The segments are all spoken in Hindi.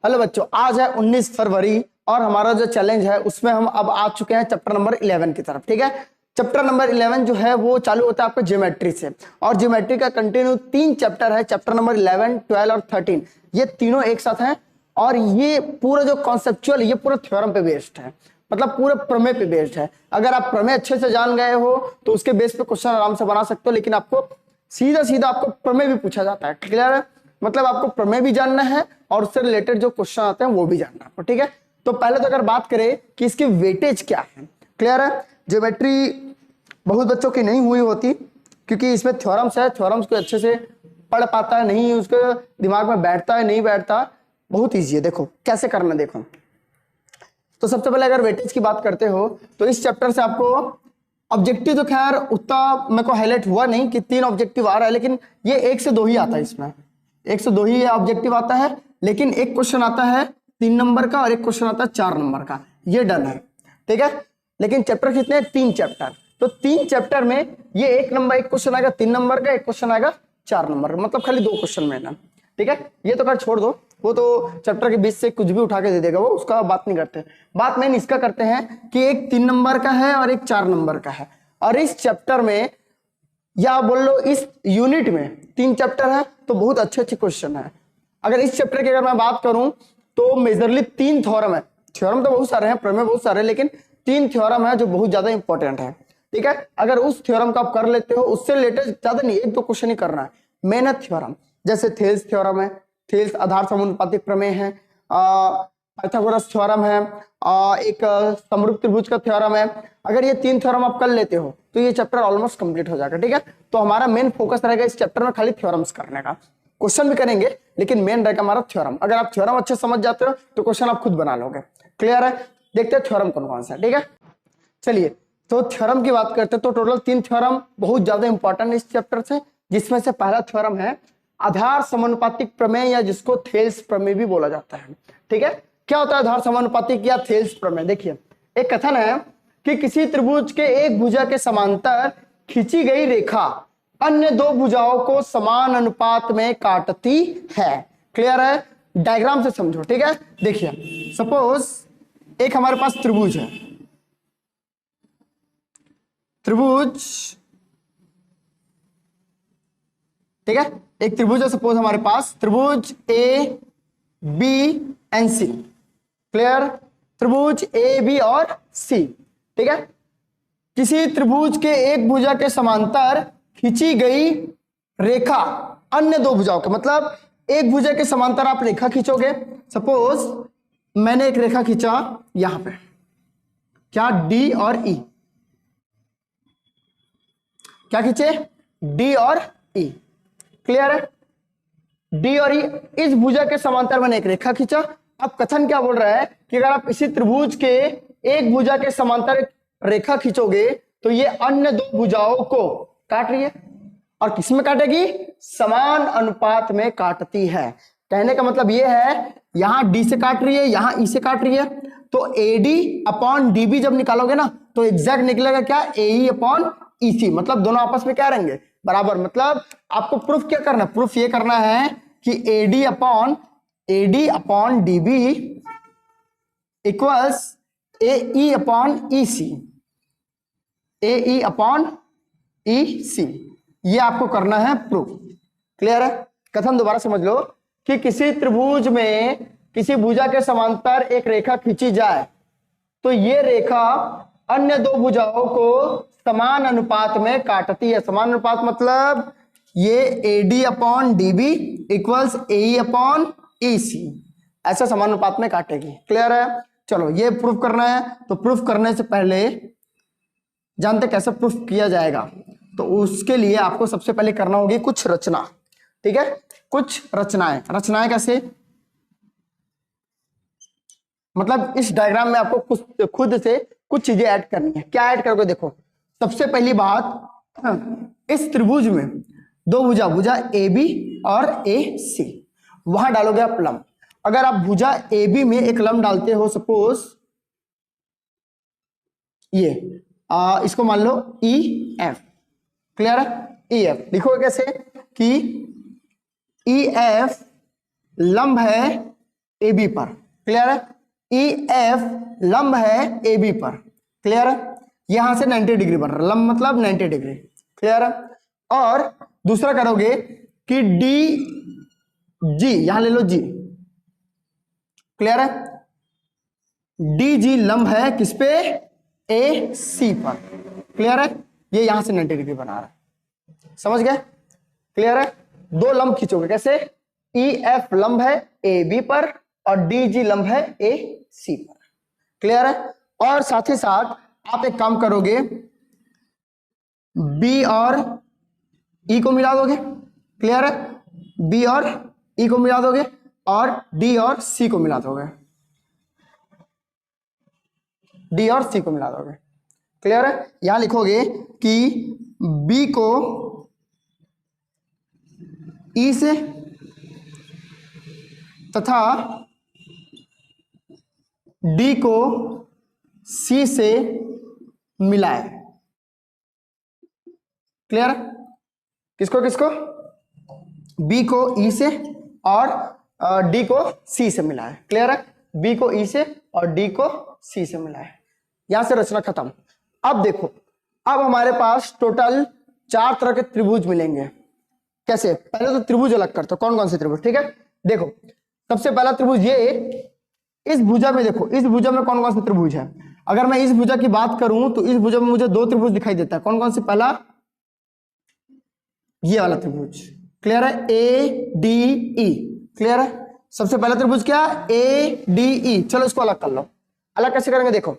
हेलो बच्चों, आज है 19 फरवरी और हमारा जो चैलेंज है उसमें हम अब आ चुके हैं चैप्टर नंबर 11 की तरफ। ठीक है, चैप्टर नंबर 11 जो है वो चालू होता है आपका ज्योमेट्री से, और ज्योमेट्री का कंटिन्यू 3 चैप्टर है, चैप्टर नंबर 11, 12 और 13। ये तीनों एक साथ हैं और ये पूरा जो कॉन्सेप्चुअल ये पूरा थ्योरम पे बेस्ड है, मतलब पूरे प्रमेय पे बेस्ड है। अगर आप प्रमेय अच्छे से जान गए हो तो उसके बेस पे क्वेश्चन आराम से बना सकते हो, लेकिन आपको सीधा सीधा आपको प्रमेय भी पूछा जाता है। क्लियर है? मतलब आपको प्रमेय भी जानना है और उससे रिलेटेड जो क्वेश्चन आते हैं वो भी जानना है। ठीक है, तो पहले तो अगर बात करें कि इसकी वेटेज क्या है। क्लियर है? ज्योमेट्री बहुत बच्चों की नहीं हुई होती क्योंकि इसमें थ्योरम्स है, थ्योरम्स को अच्छे से पढ़ पाता है नहीं, उसके दिमाग में बैठता है नहीं बैठता। बहुत ईजी है, देखो कैसे करना। देखो तो सबसे पहले अगर वेटेज की बात करते हो तो इस चैप्टर से आपको ऑब्जेक्टिव तो खैर उतना मेरे को हाईलाइट हुआ नहीं कि 3 ऑब्जेक्टिव आ रहा है, लेकिन ये 1 से 2 ही आता है, इसमें 1 से 2 ही ऑब्जेक्टिव आता है। लेकिन एक क्वेश्चन आता है 3 नंबर का और एक क्वेश्चन आता है 4 नंबर का, ये डन है। ठीक है, लेकिन चैप्टर कितने हैं? 3 चैप्टर। तो 3 चैप्टर में ये एक क्वेश्चन आएगा 3 नंबर का, एक क्वेश्चन आएगा 4 नंबर का, मतलब खाली 2 क्वेश्चन में ना। ठीक है, ये तो कर छोड़ दो, वो तो चैप्टर के बीच से कुछ भी उठा के दे देगा, वो उसका बात नहीं करते। बात मेन इसका करते हैं कि एक 3 नंबर का है और एक 4 नंबर का है, और इस चैप्टर में या बोल लो इस यूनिट में 3 चैप्टर है तो बहुत अच्छे अच्छे क्वेश्चन है। अगर इस चैप्टर की अगर मैं बात करूं तो मेजरली 3 थ्योरम है। थ्योरम तो बहुत सारे हैं, प्रमेय बहुत सारे, लेकिन 3 थ्योरम है जो बहुत ज्यादा इंपॉर्टेंट है। ठीक है, अगर उस थ्योरम को आप कर लेते हो, उससे रिलेटेड ज्यादा नहीं, 1-2 क्वेश्चन ही करना है। मेन है थ्योरम, जैसे थेल्स थ्योरम है, थेल्स आधार समानुपातिक प्रमेय है, पाइथागोरस थ्योरम है, एक समरूप त्रिभुज का थ्योरम है। अगर ये 3 थ्योरम आप कर लेते हो तो ये चैप्टर ऑलमोस्ट कंप्लीट हो जाएगा। ठीक है, तो हमारा मेन फोकस रहेगा इस चैप्टर में खाली थ्योरम्स करने का। क्वेश्चन भी करेंगे लेकिन मेन रहेगा हमारा थ्योरम। अगर आप थ्योरम अच्छे समझ जाते हो तो क्वेश्चन आप खुद बना लोगे। क्लियर है? देखते हैं थ्योरम कौन कौन सा है। ठीक है, चलिए तो थ्योरम की बात करते हैं तो टोटल 3 थ्योरम बहुत ज्यादा इंपॉर्टेंट इस चैप्टर से, जिसमें से पहला थ्योरम है आधार समानुपातिक प्रमेय, या जिसको थेल्स प्रमेय भी बोला जाता है। ठीक है, क्या होता है आधार समानुपातिक या थेल्स प्रमेय? देखिए, एक कथन है कि किसी त्रिभुज के एक भुजा के समांतर खींची गई रेखा अन्य 2 भुजाओं को समान अनुपात में काटती है। क्लियर है? डायग्राम से समझो। ठीक है, देखिए सपोज एक हमारे पास त्रिभुज है, त्रिभुज, ठीक है, एक त्रिभुज है सपोज हमारे पास, त्रिभुज A B and C. Clear? त्रिभुज ए बी और सी। ठीक है, किसी त्रिभुज के एक भुजा के समांतर खींची गई रेखा अन्य 2 भुजाओं के, मतलब एक भुजा के समांतर आप रेखा खींचोगे। सपोज मैंने एक रेखा खींचा यहां पे, क्या डी और ई, क्या खींचे? डी और ई। क्लियर है? डी और ई, इस भुजा के समांतर मैंने एक रेखा खींचा। अब कथन क्या बोल रहा है कि अगर आप इसी त्रिभुज के एक भुजा के समांतर एक रेखा खींचोगे तो ये अन्य 2 भुजाओं को काट रही है, और किसमें काटेगी? समान अनुपात में काटती है। कहने का मतलब ये है यहां डी से काट रही है, यहां ई से काट रही है, तो एडी अपॉन डीबी जब निकालोगे ना तो एग्जैक्ट निकलेगा क्या? एई अपॉन ईसी, मतलब दोनों आपस में क्या रहेंगे? बराबर। मतलब आपको प्रूफ क्या करना है? प्रूफ ये करना है कि एडी अपॉन डीबी इक्वल्स एई अपॉन ईसी, एई अपॉन ईसी, ये आपको करना है प्रूफ। क्लियर है? कथन दोबारा समझ लो कि किसी त्रिभुज में किसी भुजा के समांतर एक रेखा खींची जाए तो ये रेखा अन्य 2 भुजाओं को समान अनुपात में काटती है। समान अनुपात मतलब ये एडी अपॉन डीबी इक्वल्स एई अपॉन ईसी, ऐसा समान अनुपात में काटेगी। क्लियर है? चलो ये प्रूफ करना है, तो प्रूफ करने से पहले जानते कैसे प्रूफ किया जाएगा, तो उसके लिए आपको सबसे पहले करना होगी कुछ रचना। ठीक है, कुछ रचनाएं। रचनाएं कैसे? मतलब इस डायग्राम में आपको कुछ खुद से कुछ चीजें ऐड करनी है। क्या ऐड करोगे? देखो सबसे पहली बात, इस त्रिभुज में 2 भुजा, भुजा ए बी और ए सी, वहां डालोगे आप लंब। अगर आप भुजा ए बी में एक लंब डालते हो, सपोज ये इसको मान लो ई एफ। क्लियर है? ई एफ लिखोगे कैसे कि ई एफ लंब है ए बी पर, क्लियर है। ई एफ लंब है ए बी पर, क्लियर है। यहां से 90 डिग्री बन रहा है, लंब मतलब 90 डिग्री, क्लियर है। और दूसरा करोगे कि डी जी, यहां ले लो जी, क्लियर है। डी जी लंब है किस पे, ए सी पर, क्लियर है। ये यहां से 90 डिग्री बना रहा है, समझ गए, क्लियर है। दो लंब खींचोगे कैसे, ई एफ लंब है ए बी पर और डी जी लंब है ए सी पर, क्लियर है। और साथ ही साथ आप एक काम करोगे, बी और ई को मिला दोगे, क्लियर है। बी और ई को मिला दोगे और डी और सी को मिला दोगे, डी और सी को मिला दोगे, क्लियर है। यहां लिखोगे कि बी को ई से तथा डी को सी से मिलाए, क्लियर। किसको किसको, बी को ई से और डी को सी से मिलाए, क्लियर है। बी को ई से और डी को सी से मिलाए, यहां से रचना खत्म। अब देखो, अब हमारे पास टोटल 4 तरह के त्रिभुज मिलेंगे। कैसे, पहले तो त्रिभुज अलग करते हो, कौन कौन से त्रिभुज, ठीक है। देखो सबसे पहला त्रिभुज ये, इस भुजा में देखो, इस भुजा में कौन कौन से त्रिभुज है। अगर मैं इस भुजा की बात करूं तो इस भुजा में मुझे 2 त्रिभुज दिखाई देता है, कौन कौन से, पहला ये वाला त्रिभुज, क्लियर है, ए डी ई, क्लियर है। सबसे पहला त्रिभुज क्या, ए डी ई। चलो इसको अलग कर लो, अलग कैसे करेंगे, देखो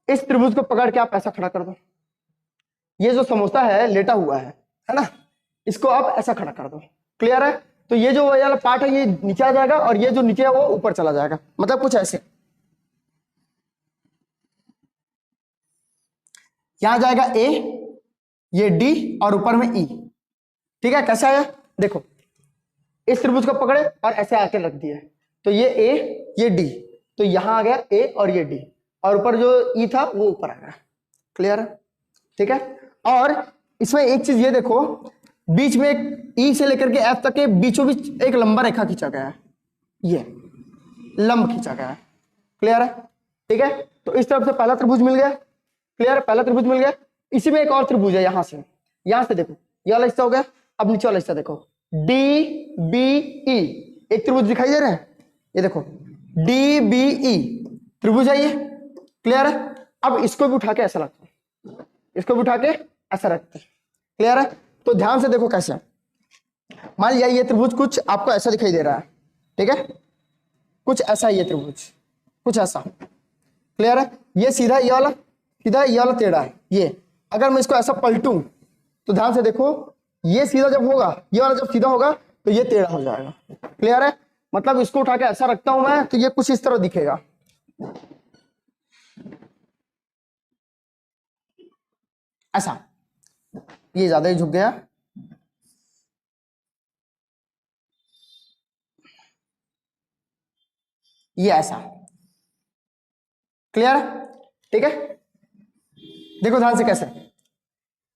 इस त्रिभुज को पकड़ के आप ऐसा खड़ा कर दो, ये जो समोसा है लेटा हुआ है ना, इसको आप ऐसा खड़ा कर दो, क्लियर है। तो ये जो वाला पार्ट है ये नीचे आ जाएगा और ये जो नीचे है वो ऊपर चला जाएगा, मतलब कुछ ऐसे, यहां जाएगा ए, ये डी और ऊपर में ई, ठीक है। कैसे आया, देखो इस त्रिभुज को पकड़े और ऐसे आके रख दिए, तो ये ए ये डी, तो यहां आ गया ए और ये डी, और ऊपर जो ई था वो ऊपर आ गया, क्लियर है, ठीक है। और इसमें एक चीज ये देखो, बीच में एक ई से लेकर के एफ तक के बीचों बीच एक लंबा रेखा खींचा गया है, ये लंब खींचा गया है, क्लियर है, ठीक है। तो इस तरफ से पहला त्रिभुज मिल गया, क्लियर है, पहला त्रिभुज मिल गया। इसी में एक और त्रिभुज है, यहां से देखो ये वाला हिस्सा हो गया। अब नीचे वाला हिस्सा देखो, डी बी ई, एक त्रिभुज दिखाई दे रहा है, ये देखो डी बी ई त्रिभुज है ये, क्लियर है। अब इसको भी उठा के ऐसा रखते, इसको भी उठा के ऐसा रखते, क्लियर है। तो ध्यान से देखो कैसे, मान लिया ये त्रिभुज कुछ आपको ऐसा दिखाई दे रहा है, ठीक है, कुछ ऐसा ये त्रिभुज, कुछ ऐसा, क्लियर है। ये सीधा ये वाला सीधा, ये वाला टेढ़ा है, ये अगर मैं इसको ऐसा पलटूं तो ध्यान से देखो, ये सीधा जब होगा, ये वाला जब सीधा होगा तो ये टेढ़ा हो जाएगा, क्लियर है। मतलब इसको उठा के ऐसा रखता हूं मैं तो ये कुछ इस तरह दिखेगा, ऐसा, ये ज्यादा ही झुक गया, ये ऐसा, क्लियर है, ठीक है। देखो ध्यान से कैसे,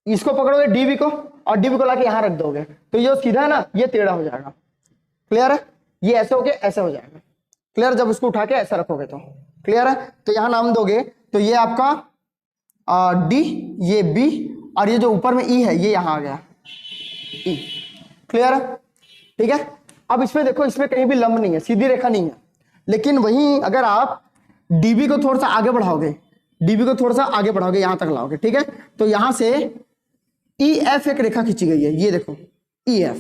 इसको पकड़ोगे डीबी को और डीबी को लाके यहां रख दोगे तो ये सीधा है ना, ये टेढ़ा हो जाएगा, क्लियर है। ये ऐसे होके ऐसे हो जाएगा, क्लियर। जब इसको उठा के ऐसा रखोगे तो क्लियर है। तो यहां नाम दोगे तो ये आपका डी, ये बी, और ये जो ऊपर में ई है ये यहां आ गया ई, क्लियर है, ठीक है। अब इसमें देखो, इसमें कहीं भी लंब नहीं है, सीधी रेखा नहीं है, लेकिन वहीं अगर आप डीबी को थोड़ा सा आगे बढ़ाओगे, डीबी को थोड़ा सा आगे बढ़ाओगे, यहां तक लाओगे, ठीक है, तो यहां से ई एफ एक रेखा खींची गई है, ये देखो ई एफ,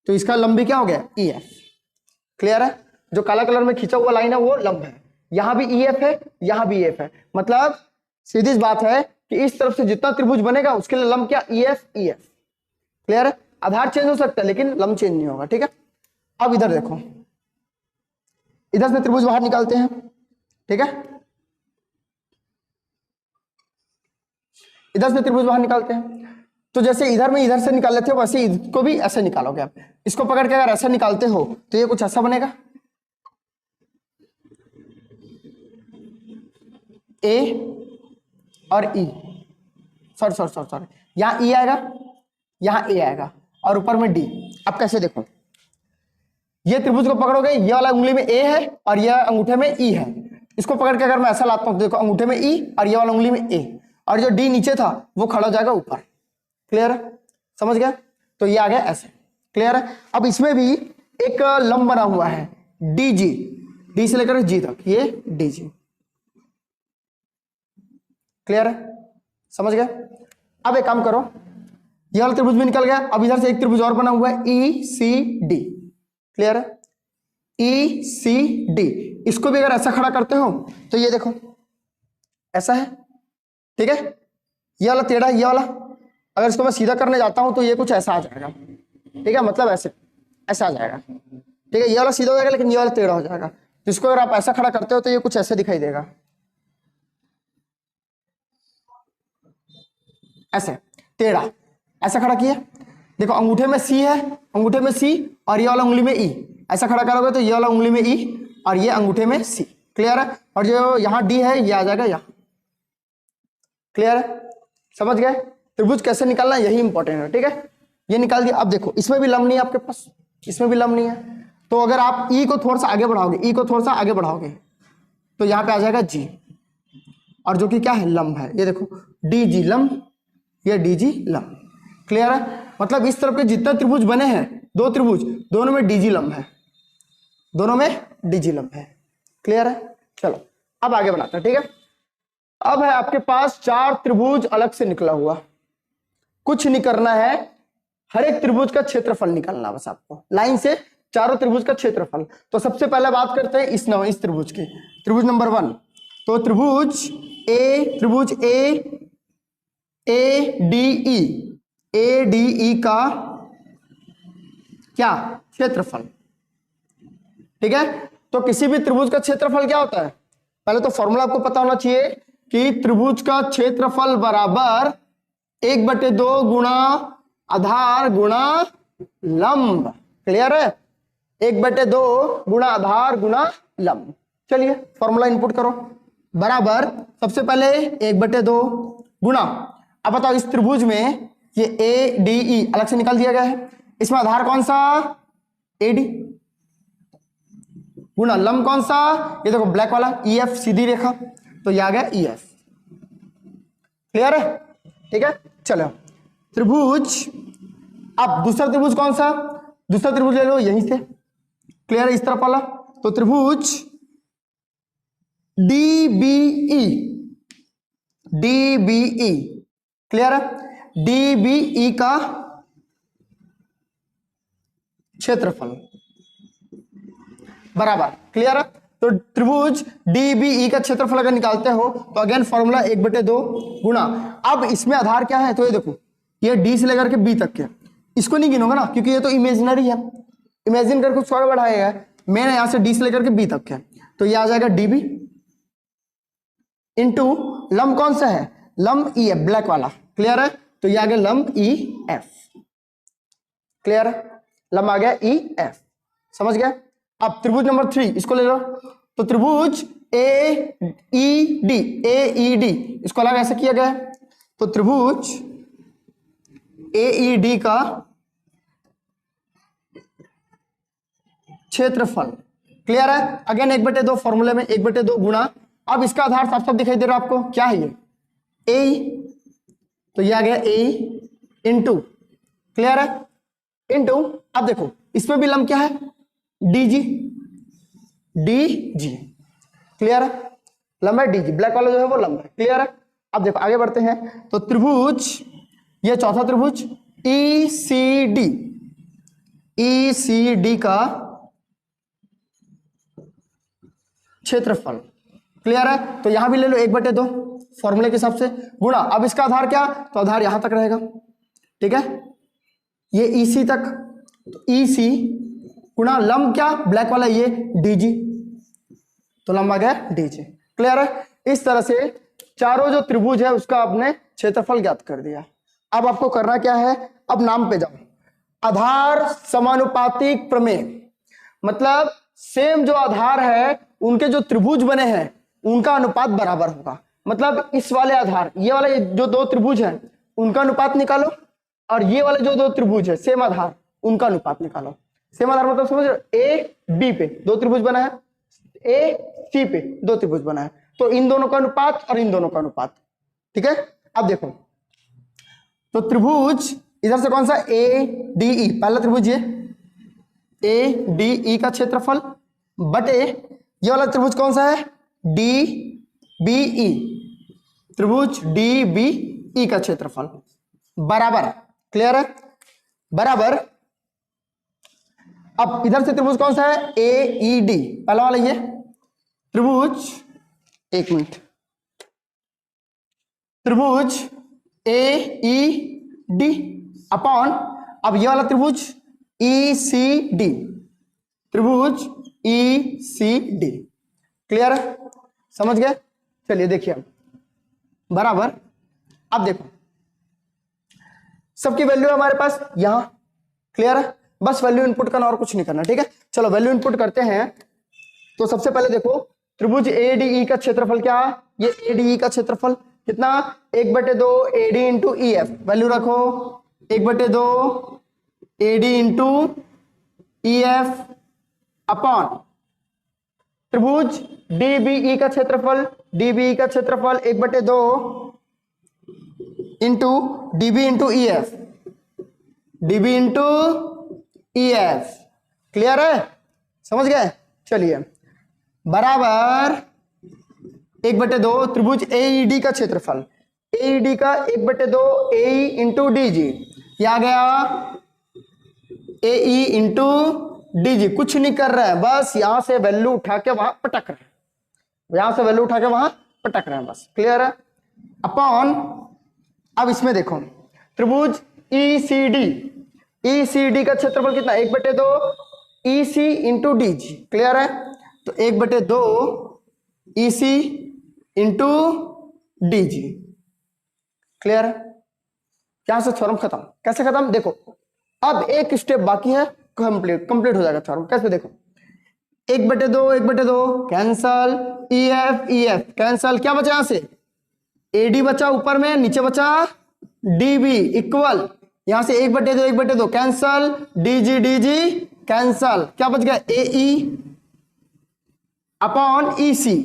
तो इसका लंबी क्या हो गया ई एफ, क्लियर है। जो काला कलर में खींचा हुआ लाइन है वो लंब है, यहां भी ई एफ है, यहां भी ई एफ है, मतलब सीधी बात है कि इस तरफ से जितना त्रिभुज बनेगा उसके लिए लंब क्या, ई एफ, क्लियर है। आधार चेंज हो सकता है लेकिन लंब चेंज नहीं होगा, ठीक है। अब इधर देखो, इधर से त्रिभुज बाहर निकालते हैं, ठीक है, इधर से त्रिभुज बाहर निकालते हैं। तो जैसे इधर में इधर से निकाल लेते हो वैसे इसको भी ऐसे निकालोगे आप, इसको पकड़ के अगर ऐसा निकालते हो तो ये कुछ ऐसा बनेगा, ए और ई, सॉरी यहां ई आएगा, यहां ए आएगा और ऊपर में डी। अब कैसे देखो, ये त्रिभुज को पकड़ोगे, ये वाला उंगली में ए है और ये अंगूठे में ई है, इसको पकड़ के अगर मैं ऐसा लाता हूं तो देखो अंगूठे में ई और ये वाला उंगली में ए, और जो डी नीचे था वो खड़ा हो जाएगा ऊपर। क्लियर है, समझ गया? तो ये आ गया ऐसे। क्लियर है? अब इसमें भी एक लंब बना हुआ है डी जी, डी से लेकर जी तक, ये डी जी। क्लियर है, समझ गए? अब एक काम करो, ये वाला त्रिभुज भी निकल गया, अब इधर से एक त्रिभुज और बना हुआ है ई सी डी। क्लियर है? ई सी डी, इसको भी अगर ऐसा खड़ा करते हो तो ये देखो ऐसा है, ठीक है? ये वाला टेढ़ा, ये वाला अगर इसको मैं सीधा करने जाता हूं तो ये कुछ ऐसा आ जाएगा, ठीक है? मतलब ऐसे ऐसा आ जाएगा, ठीक है? ये वाला सीधा हो जाएगा लेकिन ये वाला टेढ़ा हो जाएगा। जिसको अगर आप ऐसा खड़ा करते हो तो ये कुछ ऐसे दिखाई देगा, ऐसे टेढ़ा, ऐसा खड़ा किया। देखो अंगूठे में सी है, अंगूठे में सी और ये वाला उंगली में ई, ऐसा खड़ा करोगे तो ये वाला उंगली में ई और ये अंगूठे में सी। क्लियर है? और जो यहाँ डी है ये आ जाएगा यहाँ। क्लियर है, समझ गए? त्रिभुज कैसे निकालना यही इंपॉर्टेंट है, ठीक है? ये निकाल दिया। अब देखो इसमें भी लंब नहीं है आपके पास, इसमें भी लंब नहीं है, तो अगर आप ई को थोड़ा सा आगे बढ़ाओगे, ई को थोड़ा सा आगे बढ़ाओगे तो यहाँ पे आ जाएगा जी, और जो कि क्या है, लंब है। ये देखो डी जी लंब, ये डी जी लंब। क्लियर है? मतलब इस तरफ के जितने त्रिभुज बने हैं, दो त्रिभुज, दोनों में डी जी लंब है, दोनों में डी जी लंब है। क्लियर है? चलो अब आगे बनाते हैं, ठीक है? अब है आपके पास चार त्रिभुज अलग से निकला हुआ, कुछ नहीं करना है, हर एक त्रिभुज का क्षेत्रफल निकालना बस आपको, लाइन से चारों त्रिभुज का क्षेत्रफल। तो सबसे पहले बात करते हैं इस त्रिभुज की, त्रिभुज नंबर 1। तो त्रिभुज ए डी ई का क्या क्षेत्रफल, ठीक है? तो किसी भी त्रिभुज का क्षेत्रफल क्या होता है, पहले तो फॉर्मूला आपको पता होना चाहिए कि त्रिभुज का क्षेत्रफल बराबर 1/2 गुणा आधार गुणा लंब। क्लियर है? 1/2 गुणा आधार गुणा लंब। चलिए फॉर्मूला इनपुट करो, बराबर सबसे पहले 1/2 गुणा, अब बताओ इस त्रिभुज में ये ए डी ई अलग से निकाल दिया गया है, इसमें आधार कौन सा, ए डी, गुणा लंब कौन सा, ये देखो ब्लैक वाला ई एफ, सीधी रेखा, तो ये आ गया ई एफ। क्लियर है? ठीक है, चलो त्रिभुज, अब दूसरा त्रिभुज कौन सा, दूसरा त्रिभुज ले लो यहीं से। क्लियर है? इस तरफ वाला, तो त्रिभुज डी बी ई, क्लियर है? डी बी ई का क्षेत्रफल बराबर, क्लियर है? तो त्रिभुज डी बी ई का क्षेत्रफल अगर निकालते हो तो अगेन फॉर्मूला 1/2 गुणा, अब इसमें आधार क्या है, तो ये देखो ये डी से लेकर के बी तक के, इसको नहीं गिनोगे ना क्योंकि ये तो इमेजिनरी है, इमेजिन करके कुछ और बढ़ाएगा, मैंने यहां से डी से लेकर के बी तक के, तो ये आ जाएगा डी बी इंटू लंब कौन सा है, लंब ई एफ, ब्लैक वाला। क्लियर है? तो ये आ गया लंब ई एफ। क्लियर है? लंब आ गया ई एफ, समझ गया? अब त्रिभुज नंबर 3 इसको ले लो, तो त्रिभुज ए ई डी इसको अलग ऐसे किया गया है, तो त्रिभुज ए ई डी का क्षेत्रफल। क्लियर है? अगेन 1/2 फॉर्मूले में 1/2 गुणा, अब इसका आधार साफ साफ दिखाई दे रहा है आपको, क्या है ये, ए, तो ये आ गया ए इंटू, क्लियर है, इंटू, अब देखो इसमें भी लंब क्या है, डी जी, क्लियर है? लंब है डी जी, ब्लैक वाला जो है वो लंब है। क्लियर है? अब देखो आगे बढ़ते हैं, तो त्रिभुज, ये चौथा त्रिभुज ई सी डी का क्षेत्रफल। क्लियर है? तो यहां भी ले लो 1/2 फॉर्मूले के हिसाब से गुणा, अब इसका आधार क्या, तो आधार यहां तक रहेगा, ठीक है? ये ई सी तक, तो ई सी गुणा लंब क्या, ब्लैक वाला ये डी जी, तो लंब आ गया डी जी। क्लियर है? इस तरह से चारों जो त्रिभुज है उसका आपने क्षेत्रफल ज्ञात कर दिया। अब आपको करना क्या है, अब नाम पे जाओ, आधार समानुपातिक प्रमेय, मतलब सेम जो आधार है उनके जो त्रिभुज बने हैं उनका अनुपात बराबर होगा, मतलब इस वाले आधार, ये वाले जो दो त्रिभुज हैं उनका अनुपात निकालो, और ये वाले जो दो त्रिभुज है सेम आधार उनका अनुपात निकालो। सेम आधार मतलब समझ रहे हो, ए बी पे दो त्रिभुज बना है, ए सी पे दो त्रिभुज बना है, तो इन दोनों का अनुपात और इन दोनों का अनुपात। ठीक है, अब देखो तो त्रिभुज इधर से कौन सा ए डी ई, पहला त्रिभुज ये ए डी ई का क्षेत्रफल बटे ये वाला त्रिभुज कौन सा है डी बी ई, त्रिभुज डी बी ई का क्षेत्रफल बराबर, क्लियर है, बराबर। अब इधर से त्रिभुज कौन सा है ए ई डी, पहला वाला ये त्रिभुज, एक मिनट, त्रिभुज ए ई डी अपॉन अब ये वाला त्रिभुज ई सी डी, त्रिभुज ई सी डी, क्लियर है, समझ गए। चलिए देखिए बराबर, अब देखो सबकी वैल्यू है हमारे पास यहां, क्लियर है, बस वैल्यू इनपुट करना और कुछ नहीं करना। ठीक है, चलो वैल्यू इनपुट करते हैं। तो सबसे पहले देखो त्रिभुज एडीई का क्षेत्रफल क्या है, ये एडीई का क्षेत्रफल कितना 1/2 AD into E F, value रखो 1/2 AD into E F upon त्रिभुज डीबीई का क्षेत्रफल, डीबीई का क्षेत्रफल 1/2 into DB into E F, DB into E F, clear है, समझ गए। चलिए बराबर 1/2 त्रिभुज एईडी का क्षेत्रफल, एईडी का 1/2 एई इंटू डीजी, ये आ गया एई इंटू डीजी, कुछ नहीं कर रहे हैं, बस यहां से वैल्यू उठा के वहां पटक रहे हैं, यहां से वैल्यू उठा के वहां पटक रहे हैं, बस क्लियर है। अपॉन अब इसमें देखो त्रिभुज ईसीडी, ईसीडी का क्षेत्रफल कितना 1/2 ईसी इंटू डीजी, क्लियर है, तो 1/2 ईसी इंटू डीजी, क्लियर है। यहां से थ्योरम खत्म, कैसे खत्म देखो, अब एक स्टेप बाकी है, कंप्लीट हो जाएगा थ्योरम। कैसे देखो 1/2 कैंसल, ई एफ कैंसल, क्या बचा यहां से एडी बचा ऊपर में, नीचे बचा डीबी इक्वल, यहां से 1/2 कैंसल, डीजी कैंसल, क्या बच गया एई अपॉन ईसी,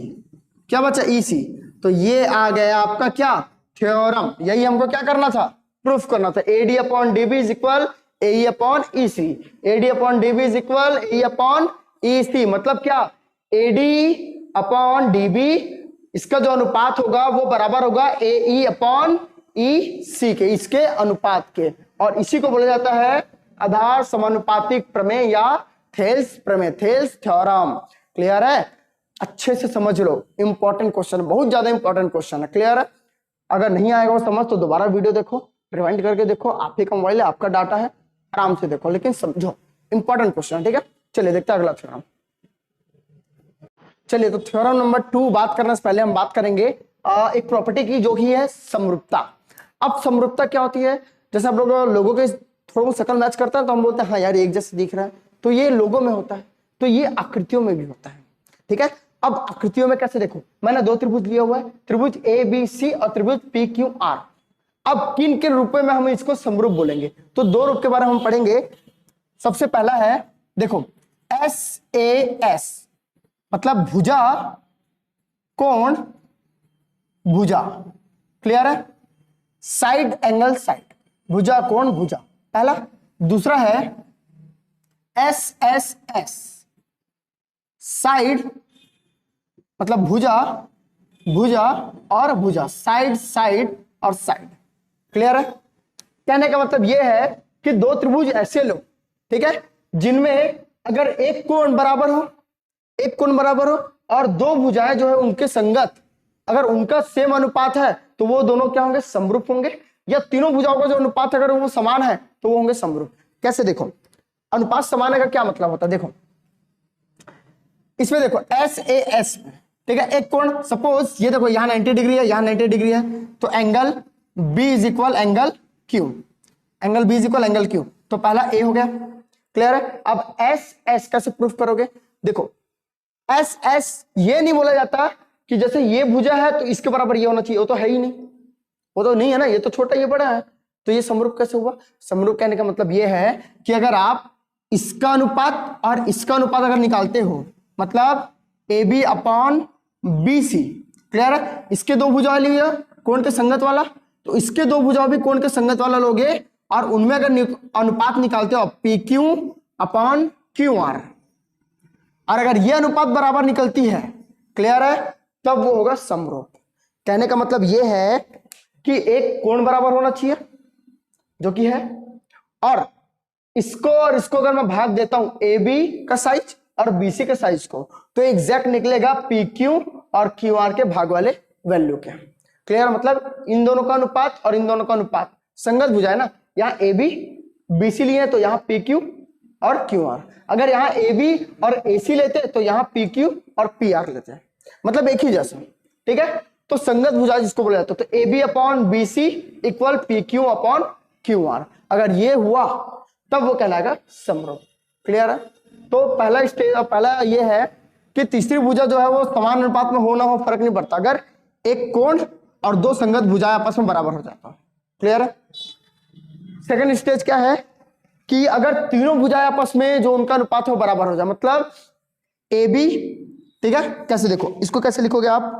क्या बचा ईसी, तो ये आ गया आपका क्या थ्योरम, यही हमको क्या करना था प्रूफ करना था, AD upon DB is equal AE upon EC, AD upon DB is equal AE upon EC, मतलब क्या एडी अपॉन डीबी, इसका जो अनुपात होगा वो बराबर होगा एई अपॉन ई सी के, इसके अनुपात के, और इसी को बोला जाता है आधार समानुपातिक प्रमेय या थेल्स प्रमेय, थेल्स थ्योरम, क्लियर है। अच्छे से समझ लो, इंपॉर्टेंट क्वेश्चन, बहुत ज्यादा इंपॉर्टेंट क्वेश्चन है, क्लियर है। अगर नहीं आएगा वो समझ तो दोबारा वीडियो देखो, रिवाइंड करके देखो, आप ही का मोबाइल है, आपका डाटा है, आराम से देखो, लेकिन समझो इंपॉर्टेंट क्वेश्चन है, ठीक है। चलिए देखते हैं अगला थ्योरम। चलिए तो थ्योरम नंबर 2 बात करने से पहले हम बात करेंगे एक प्रॉपर्टी की जो कि है समरूपता। अब समरूपता क्या होती है, जैसे आप लोगों के थोड़ा शकल मैच करता है तो हम बोलते हैं हाँ यार एक जैसे दिख रहा है, तो ये लोगों में होता है, तो ये आकृतियों में भी होता है, ठीक है। अब आकृतियों में कैसे देखो, मैंने दो त्रिभुज लिया हुआ है, त्रिभुज ए बी सी और त्रिभुज पी क्यू आर। अब किन किन रूपों में हम इसको समरूप बोलेंगे, तो दो रूप के बारे में हम पढ़ेंगे। सबसे पहला है देखो एस ए एस, मतलब भुजा कोण भुजा, क्लियर है, साइड एंगल साइड, भुजा कोण भुजा, पहला। दूसरा है एस एस एस, साइड मतलब भुजा भुजा और भुजा, साइड साइड और साइड, क्लियर है। कहने का मतलब यह है कि दो त्रिभुज ऐसे लो, ठीक है, जिनमें अगर एक कोण बराबर हो, एक कोण बराबर हो और दो भुजाएं जो है उनके संगत, अगर उनका सेम अनुपात है तो वो दोनों क्या होंगे समरूप होंगे, या तीनों भुजाओं का जो अनुपात अगर वो समान है तो वो होंगे समरूप। कैसे देखो अनुपात समान है का क्या मतलब होता है, देखो इसमें देखो एस ए एस, ठीक है, एक कोण सपोज ये देखो यहां 90 डिग्री है, यहां 90 डिग्री है, तो angle B is equal angle Q, angle B is equal angle Q, तो पहला ए हो गया, क्लियर है। अब एस एस कैसे प्रूफ करोगे, देखो एस एस ये नहीं बोला जाता कि जैसे ये भुजा है तो इसके बराबर ये होना चाहिए, वो तो है ही नहीं, वो तो नहीं है ना, ये तो छोटा ये बड़ा है, तो ये समरूप कैसे हुआ। समरूप कहने का मतलब ये है कि अगर आप इसका अनुपात और इसका अनुपात अगर निकालते हो, मतलब A B upon B C, clear है। इसके दो भुजाएं लिए कोण के संगत वाला, तो इसके दो भुजाओं भी कोण के संगत वाला लोगे, और उनमें अगर अनुपात निकालते हो P Q upon Q R, और अगर ये अनुपात बराबर निकलती है, क्लियर है, तब वो होगा समरूप। कहने का मतलब ये है कि एक कोण बराबर होना चाहिए, जो कि है, और इसको अगर मैं भाग देता हूं ए बी का साइज और बी सी के साइज को, तो एग्जैक्ट निकलेगा पी क्यू और क्यू आर के भाग वाले वैल्यू के। क्लियर, मतलब इन दोनों का अनुपात और इन दोनों का अनुपात संगत भुजा है ना, यहाँ ए बी बी सी लिए तो यहाँ पी क्यू और क्यू आर, अगर यहाँ ए बी और ए सी लेते तो यहाँ पी क्यू और पी आर लेते, मतलब एक ही जैसा, ठीक है। तो संगत भुजा जिसको बोला जाता है, तो A B upon B C equal P Q upon Q R, अगर ये हुआ तब वो कहलाएगा समरूप। क्लियर है। तो पहला स्टेज, पहला ये है कि तीसरी भुजा जो है वो समान अनुपात में हो ना हो फर्क नहीं पड़ता, अगर एक कोण और दो संगत भुजाएं आपस में बराबर हो जाता है। क्लियर है। सेकंड स्टेज क्या है कि अगर तीनों भुजाएं आपस में जो उनका अनुपात हो बराबर हो जाए, मतलब ए बी, ठीक है, कैसे देखो, इसको कैसे लिखोगे आप,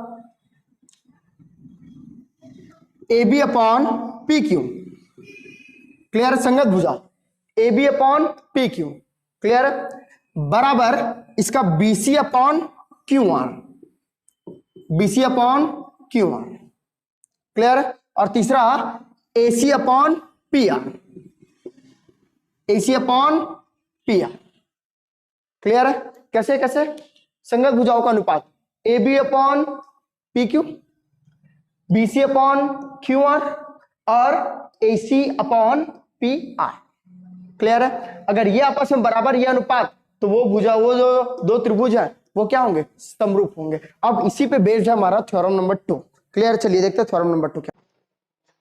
A B upon P Q, clear, संगत भुजा A B upon P Q, clear, बराबर इसका B C upon Q R, B C upon Q R, clear, और तीसरा A C upon P R, A C upon P R, clear है। कैसे कैसे, संगत भुजाओं का अनुपात A B upon P Q, B C upon Q R और A C upon P R, clear है। अगर ये आपस में बराबर ये अनुपात, तो वो भुजा, वो जो दो त्रिभुज है वो क्या होंगे, समरूप होंगे। अब इसी पे बेस्ड है हमारा थ्योरम नंबर 2। क्लियर, चलिए देखते हैं थ्योरम नंबर 2 क्या।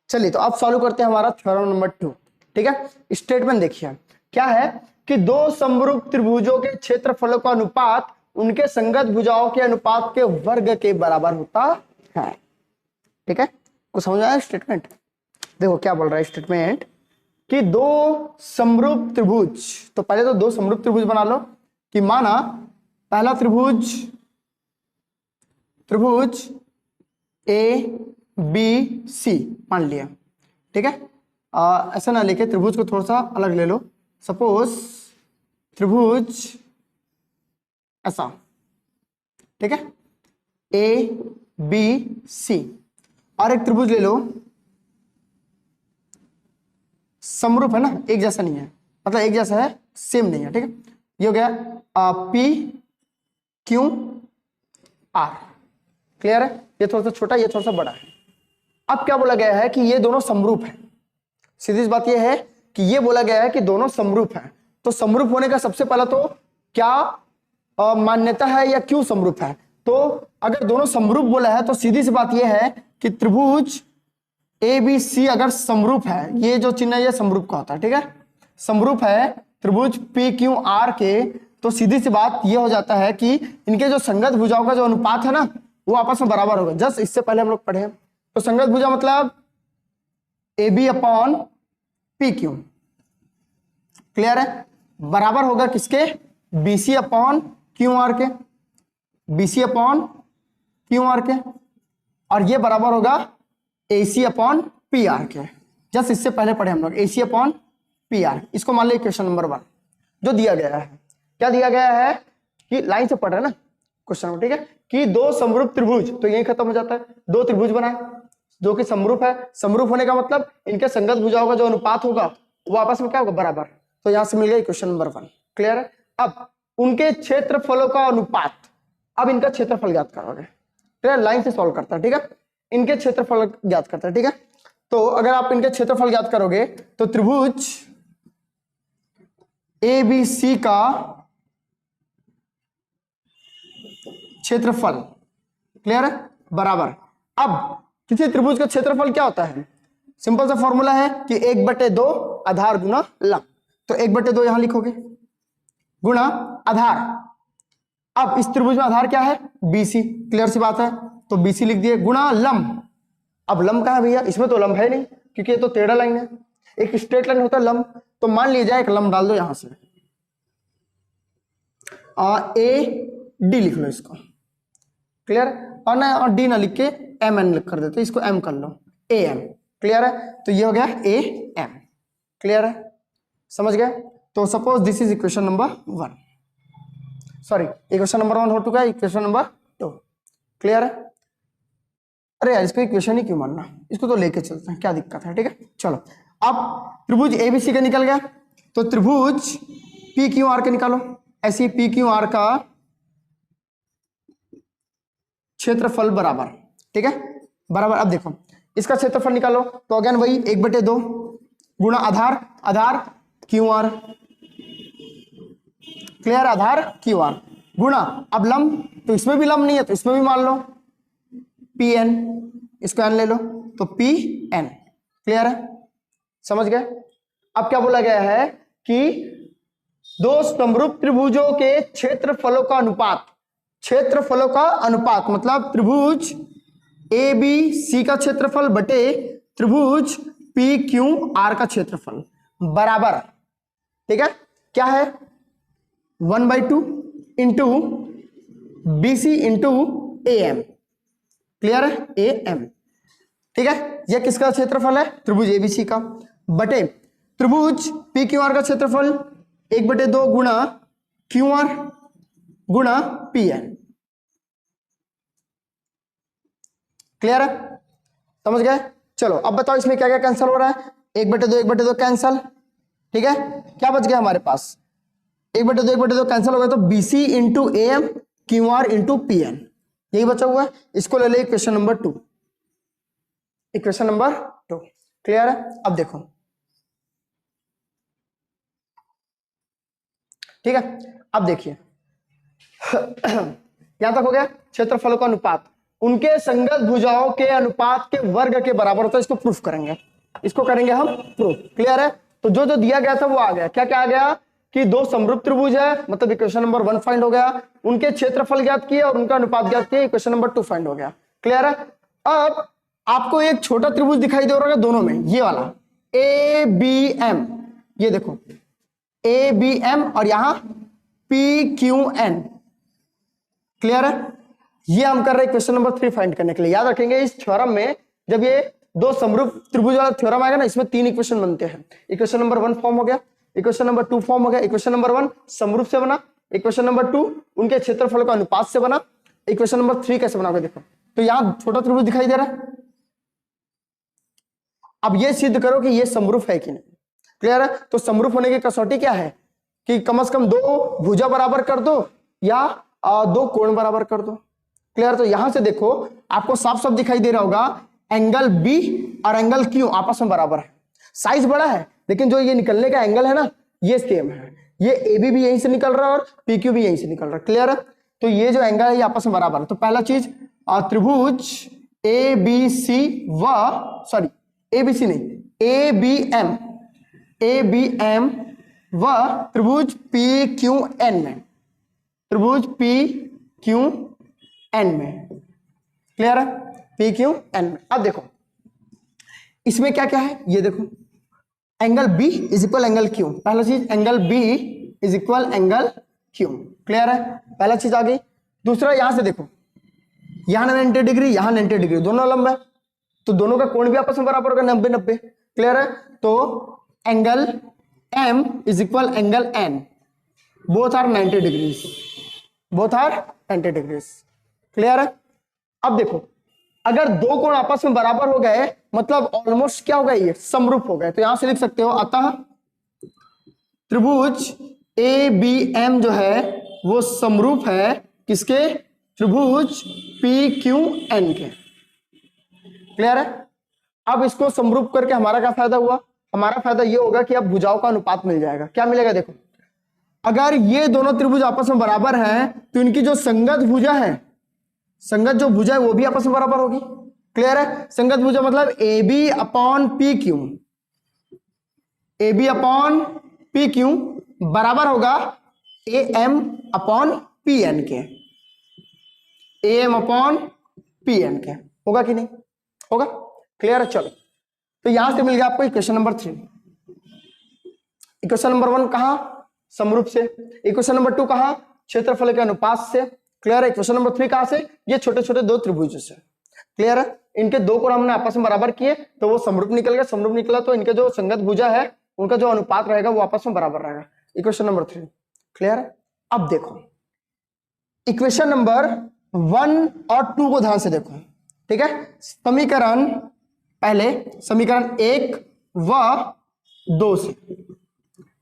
चलिए तो अब सॉल्व करते हैं हमारा थ्योरम नंबर 2, ठीक है। स्टेटमेंट देखिए क्या है कि दो समरूप त्रिभुजों के क्षेत्रफलों का अनुपात उनके संगत भुजाओं के अनुपात के वर्ग के बराबर होता है, ठीक है। कुछ समझ आया स्टेटमेंट। देखो क्या बोल रहा है स्टेटमेंट कि दो समरूप त्रिभुज, तो पहले तो दो समरूप त्रिभुज बना लो कि माना पहला त्रिभुज ए बी सी मान लिया, ठीक है। ऐसा ना लेके त्रिभुज को थोड़ा सा अलग ले लो, सपोज त्रिभुज ऐसा, ठीक है, ए बी सी, और एक त्रिभुज ले लो समरूप है ना, एक जैसा नहीं है, मतलब एक जैसा है सेम नहीं है, ठीक है। ये हो गया पी क्यू आर, क्लियर है। ये थोड़ा सा छोटा, ये थोड़ा सा बड़ा है। अब क्या बोला गया है कि ये दोनों समरूप हैं। सीधी सी बात ये है कि ये बोला गया है कि दोनों समरूप हैं, तो समरूप होने का सबसे पहला तो क्या मान्यता है या क्यों समरूप है। तो अगर दोनों समरूप बोला है तो सीधी सी बात ये है कि त्रिभुज ए बी सी अगर समरूप है, ये जो चिन्ह है ये समरूप का होता है, ठीक है, समरूप है त्रिभुज पी क्यू आर के, तो सीधी सी बात ये हो जाता है कि इनके जो संगत भुजाओं का जो अनुपात है ना वो आपस में बराबर होगा। जस्ट इससे पहले हम लोग पढ़े हैं, तो संगत भुजा मतलब A B upon P Q, clear है, बराबर होगा किसके, B C upon Q R के, B C upon Q R के, और ये बराबर होगा A C upon P R के। जस्ट इससे पहले पढ़े हम लोग A C upon P R. इसको मान लो क्वेश्चन नंबर 1 जो दिया गया है, क्या दिया गया है कि लाइन से पढ़ रहे हैं ना क्वेश्चन, ठीक है, कि दो समरूप त्रिभुज, तो यही खत्म हो जाता है, दो त्रिभुज बनाए जो कि समरूप है। समरूप होने का मतलब इनके संगत भुजाओं का जो अनुपात होगा वो आपस में क्या होगा, बराबर। तो यहां से मिल गया क्वेश्चन नंबर 1, क्लियर है। अब उनके क्षेत्रफलों का अनुपात, अब इनका क्षेत्रफल ज्ञात करोगे, क्लियर, लाइन से सॉल्व करता है, ठीक है, इनके क्षेत्रफल ज्ञात करता है, ठीक है। तो अगर आप इनके क्षेत्रफल ज्ञात करोगे तो त्रिभुज ए बी सी का क्षेत्रफल, क्लियर है, बराबर। अब किसी त्रिभुज का क्षेत्रफल क्या होता है, सिंपल सा फॉर्मूला है कि 1/2 आधार गुना लंब, तो 1/2 यहां लिखोगे गुना आधार। अब इस त्रिभुज में आधार क्या है, BC, क्लियर सी बात है, तो BC लिख दिए गुना लंब। अब लंब कहां है भैया, इसमें तो लंब है नहीं क्योंकि ये तो टेढ़ा लाइन है, एक स्ट्रेट लाइन होता है लंब, तो मान लिया जाए एक लंब डाल दो यहां से, ए डी लिख लो इसको, क्लियर। और ना और डी ना लिख के एम एन कर देते, इसको एम कर लो, ए एम, क्लियर है। तो ये हो गया ए एम, क्लियर है, समझ गए। तो suppose this is equation number 1, sorry equation number 1 हो चुका है, इक्वेशन नंबर 2, क्लियर है। अरे यार इसको इक्वेशन ही क्यों मानना, इसको तो लेके चलते हैं, क्या दिक्कत है, ठीक है। चलो अब त्रिभुज एबीसी का निकल गया, तो त्रिभुज पी क्यू आर का निकालो। ऐसी पी क्यू आर का क्षेत्रफल बराबर, ठीक है, बराबर। अब देखो इसका क्षेत्रफल निकालो, तो अगेन वही 1/2 गुणा आधार, आधार क्यू आर, क्लियर, आधार क्यू आर गुणा, अब लंब, तो इसमें भी लंब नहीं है तो इसमें भी मान लो पी एन, इसको एन ले लो, तो पी एन, क्लियर है, समझ गए। अब क्या बोला गया है कि दो समरूप त्रिभुजों के क्षेत्रफलों का अनुपात, क्षेत्रफलों का अनुपात मतलब त्रिभुज ए बी सी का क्षेत्रफल बटे त्रिभुज पी क्यू आर का क्षेत्रफल बराबर, ठीक है, क्या है 1/2 into B C into A M, clear है, ए एम, ठीक है। यह किसका क्षेत्रफल है, त्रिभुज एबीसी का, बटे त्रिभुज पी क्यू आर का क्षेत्रफल 1/2 गुणा क्यू आर गुणा पी एन, क्लियर है, समझ गए। चलो अब बताओ इसमें क्या क्या कैंसिल हो रहा है, 1/2 कैंसिल, ठीक है, क्या बच गया हमारे पास 1/2 कैंसिल हो गया, तो BC into A M Q R into P N, यही बचा हुआ है। इसको ले ले equation number 2, equation number 2, clear है। अब देखो ठीक है, अब देखिए यहां तक हो गया, क्षेत्रफलों का अनुपात उनके संगत भुजाओं के अनुपात के वर्ग के बराबर होता है, इसको प्रूफ करेंगे, इसको करेंगे हम प्रूफ, क्लियर है। तो जो जो दिया गया था वो आ गया, क्या क्या आ गया कि दो समरूप त्रिभुज है, मतलब इक्वेशन नंबर 1 फाइंड हो गया, उनके क्षेत्रफल ज्ञात किए और उनका अनुपात ज्ञात किए, इक्वेशन नंबर 2 फाइंड हो गया, क्लियर है। अब आपको एक छोटा त्रिभुज दिखाई दे रहा है दोनों में, ये वाला ए बी एम, ये देखो ए बी एम और यहां पी क्यू एन, क्लियर है। ये हम कर रहे हैं क्वेश्चन नंबर 3 फाइंड करने के लिए। याद रखेंगे इस थ्योरम में जब ये दो समरूप त्रिभुज वाला थ्योरम आएगा ना, इसमें 3 इक्वेशन बनते हैं। इक्वेशन नंबर 1 फॉर्म हो गया, इक्वेशन नंबर 2 फॉर्म हो गया, इक्वेशन नंबर 1 समरूप से बना, इक्वेशन नंबर 2 उनके क्षेत्रफल का अनुपात से बना, इक्वेशन नंबर 3 कैसे बनाओगे देखो। तो यहां छोटा त्रिभुज दिखाई दे रहा है, अब ये सिद्ध करो कि ये समरूप है कि नहीं, क्लियर है। तो समरूप होने की कसौटी क्या है कि कम से कम 2 भुजा बराबर कर दो या 2 कोण बराबर कर दो, क्लियर। तो यहां से देखो आपको साफ साफ दिखाई दे रहा होगा एंगल बी और एंगल क्यू आपस में बराबर है, साइज बड़ा है लेकिन जो ये निकलने का एंगल है ना ये सेम है, ये ए बी भी यहीं से निकल रहा है और पी क्यू भी यहीं से निकल रहा है, क्लियर है। तो ये जो एंगल है ये आपस में बराबर है। तो पहला चीज त्रिभुज ए बी सी व सॉरी ए बी सी नहीं ए बी एम व त्रिभुज पी क्यू एन में, त्रिभुज पी क्यू एन में, क्लियर है, पी क्यू एन में। अब देखो इसमें क्या क्या है, ये देखो angle B is equal angle Q, पहला चीज angle B is equal angle Q, clear है, पहला चीज आ गई। दूसरा यहां से देखो यहां 90 डिग्री यहां 90 डिग्री दोनों लंब है, तो दोनों का कोण भी आपस में बराबर होगा 90-90, क्लियर है। तो angle M is equal angle N, both are 90 degrees, both are 90 degrees, clear है। अब देखो अगर 2 कोण आपस में बराबर हो गए मतलब ऑलमोस्ट क्या हो गया, ये समरूप हो गए। तो यहां से लिख सकते हो अतः त्रिभुज ए बी एम जो है वो समरूप है किसके, त्रिभुज पी क्यू एन के, क्लियर है। अब इसको समरूप करके हमारा क्या फायदा हुआ, हमारा फायदा ये होगा कि अब भुजाओं का अनुपात मिल जाएगा। क्या मिलेगा देखो, अगर ये दोनों त्रिभुज आपस में बराबर हैं तो इनकी जो संगत भुजा है, संगत जो भुजा है वो भी आपस में बराबर होगी, क्लियर है। संगत भुजा मतलब A B upon P Q, A B upon P Q बराबर होगा A M upon P N के, A M upon P N के, होगा कि नहीं होगा, क्लियर है। चलो तो यहां से मिल गया आपको इक्वेशन नंबर 3, इक्वेशन नंबर 1 कहां समरूप से, इक्वेशन नंबर 2 कहां क्षेत्रफल के अनुपात से। क्लियर है। क्वेश्चन नंबर 3 कहां से? ये छोटे छोटे दो त्रिभुजों से। क्लियर है। इनके दो कोण हमने आपस में बराबर किए तो वो समरूप निकल गया। समरूप निकला तो इनके जो संगत भुजा है उनका जो अनुपात रहेगा वो आपस में बराबर रहेगा। Equation number 3। क्लियर है। अब देखो इक्वेशन नंबर 1 और 2 को ध्यान से देखो। ठीक है। समीकरण पहले समीकरण 1 व 2 से।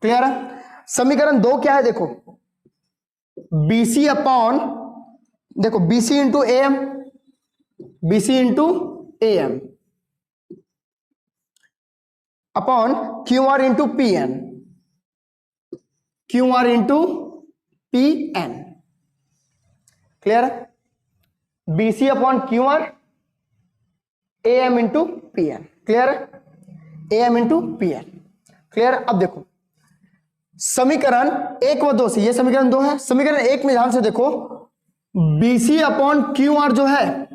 क्लियर है। समीकरण 2 क्या है? देखो BC अपॉन, देखो BC into AM, BC into AM upon QR into PN, QR into PN। Clear है। BC upon QR, AM into PN। Clear है। AM into PN। क्लियर। अब देखो समीकरण 1 व 2 से, ये समीकरण 2 है। समीकरण 1 में ध्यान से देखो BC अपॉन QR जो है,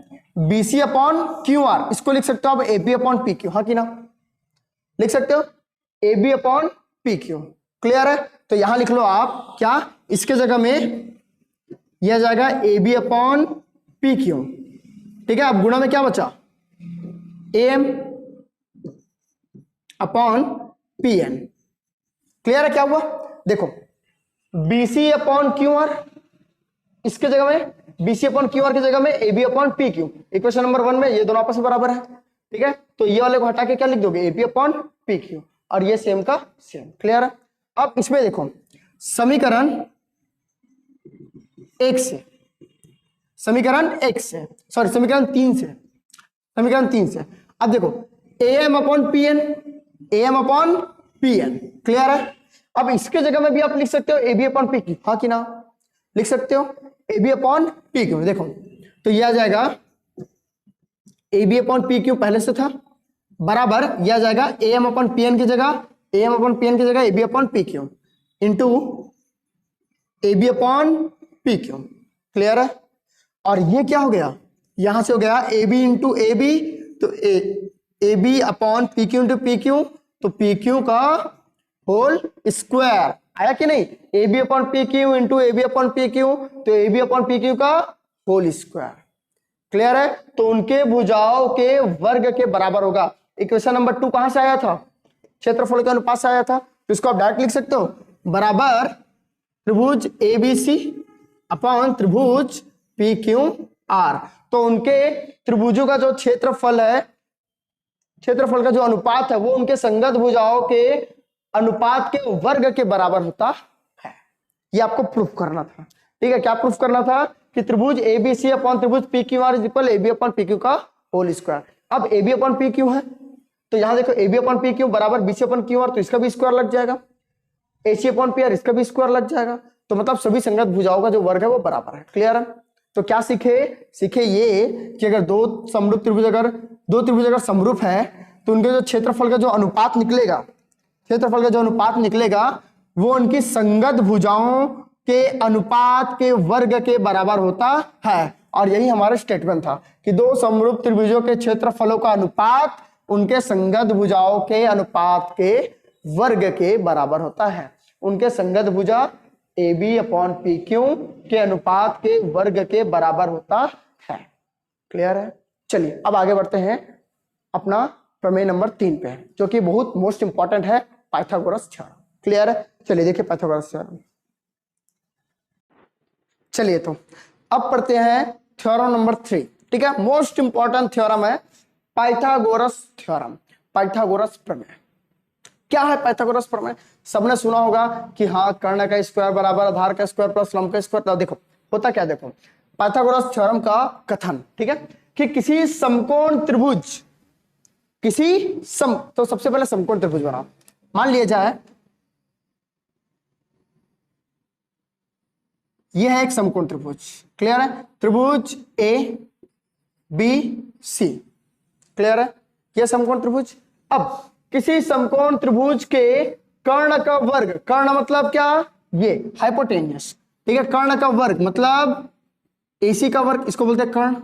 BC अपॉन QR इसको लिख सकते हो आप AB अपॉन PQ। हाँ कि ना? लिख सकते हो AB अपॉन PQ। क्लियर है। तो यहां लिख लो आप क्या, इसके जगह में यह जाएगा AB अपॉन PQ। ठीक है। अब गुणा में क्या बचा? AM upon PN। क्लियर है। क्या हुआ? देखो BC अपॉन QR, इसके जगह में BC अपॉन QR की जगह में AB upon PQ। Equation number 1 में ये दोनों आपस में बराबर है। ठीक है। तो ये वाले को हटा के क्या लिख दोगे? AB अपॉन PQ और ये सेम का सेम। क्लियर है। अब इसमें देखो समीकरण 1 से, समीकरण 1 से सॉरी समीकरण 3 से, समीकरण 3 से अब देखो AM upon PN, AM upon PN। Clear है। अब इसके जगह में भी आप लिख सकते हो AB अपॉन PQ। हाँ कि ना? लिख सकते हो AB अपॉन PQ। देखो तो यह आ जाएगा AB अपॉन PQ पहले से था, बराबर यह आ जाएगा AM अपॉन PN की जगह, AM अपॉन PN की जगह AB upon PQ into AB upon PQ। Clear है। और ये क्या हो गया? यहां से हो गया AB इंटू AB, तो AB upon PQ into PQ, तो PQ का होल स्क्वायर आया कि नहीं? AB upon PQ into AB upon PQ, तो AB अपॉन PQ का होल स्क्वायर। क्लियर है। तो उनके भुजाओं के वर्ग के बराबर होगा। इक्वेशन नंबर 2 कहां से आया था? क्षेत्रफल के अनुपात से आया था। तो इसको आप डायरेक्ट लिख सकते हो बराबर त्रिभुज ABC अपॉन त्रिभुज PQR। तो उनके त्रिभुजों का जो क्षेत्रफल है, क्षेत्रफल का जो अनुपात है वो उनके संगत भुजाओं के अनुपात के वर्ग के बराबर होता है। ये आपको प्रूफ करना था। ठीक है। क्या प्रूफ करना था? कि त्रिभुज ABC अपॉन त्रिभुज PQR is equal AB upon PQ का होल स्क्वायर। अब AB अपॉन PQ है तो यहां देखो AB अपॉन PQ बराबर BC अपॉन QR, तो इसका भी स्क्वायर लग जाएगा। AC अपॉन PR इसका भी स्क्वायर लग जाएगा। तो मतलब सभी संगत भुजाओं का जो वर्ग है वो बराबर है। क्लियर है। तो क्या सीखे ये कि अगर दो त्रिभुज अगर समरूप है तो उनके जो क्षेत्रफल का जो अनुपात निकलेगा, क्षेत्रफल का जो अनुपात निकलेगा वो उनकी संगत भुजाओं के अनुपात के वर्ग के बराबर होता है। और यही हमारा स्टेटमेंट था कि दो समरूप त्रिभुजों के क्षेत्रफलों का अनुपात उनके संगत भुजाओं के अनुपात के वर्ग के बराबर होता है। उनके संगत भुजा AB अपॉन PQ के अनुपात के वर्ग के बराबर होता है। क्लियर है। चलिए अब आगे बढ़ते हैं अपना प्रमेय नंबर 3 पे, जो कि बहुत मोस्ट इंपॉर्टेंट है, पाइथागोरस थ्योरम। क्लियर है। चलिए देखिए पाइथागोरस थ्योरम। चलिए तो अब पढ़ते हैं थ्योरम नंबर 3। ठीक है। मोस्ट इंपॉर्टेंट थ्योरम है पाइथागोरस थ्योरम, पाइथागोरस प्रमेय। क्या है पाइथागोरस प्रमेय? सबने सुना होगा कि हाँ कर्ण का स्क्वायर बराबर आधार का स्क्वायर प्लस लंब का स्क्वायर। तो देखो होता क्या, देखो पाइथागोरस थ्योरम का कथन, ठीक है, कि किसी समकोण त्रिभुज, तो सबसे पहले समकोण त्रिभुज बनाओ। मान लिया जाए यह है एक समकोण त्रिभुज। क्लियर है। त्रिभुज ABC। क्लियर है। यह समकोण त्रिभुज। अब किसी समकोण त्रिभुज के कर्ण का वर्ग, कर्ण मतलब क्या? ये हाइपोटेन्यूस। ठीक है। कर्ण का वर्ग मतलब AC का वर्ग, इसको बोलते हैं कर्ण।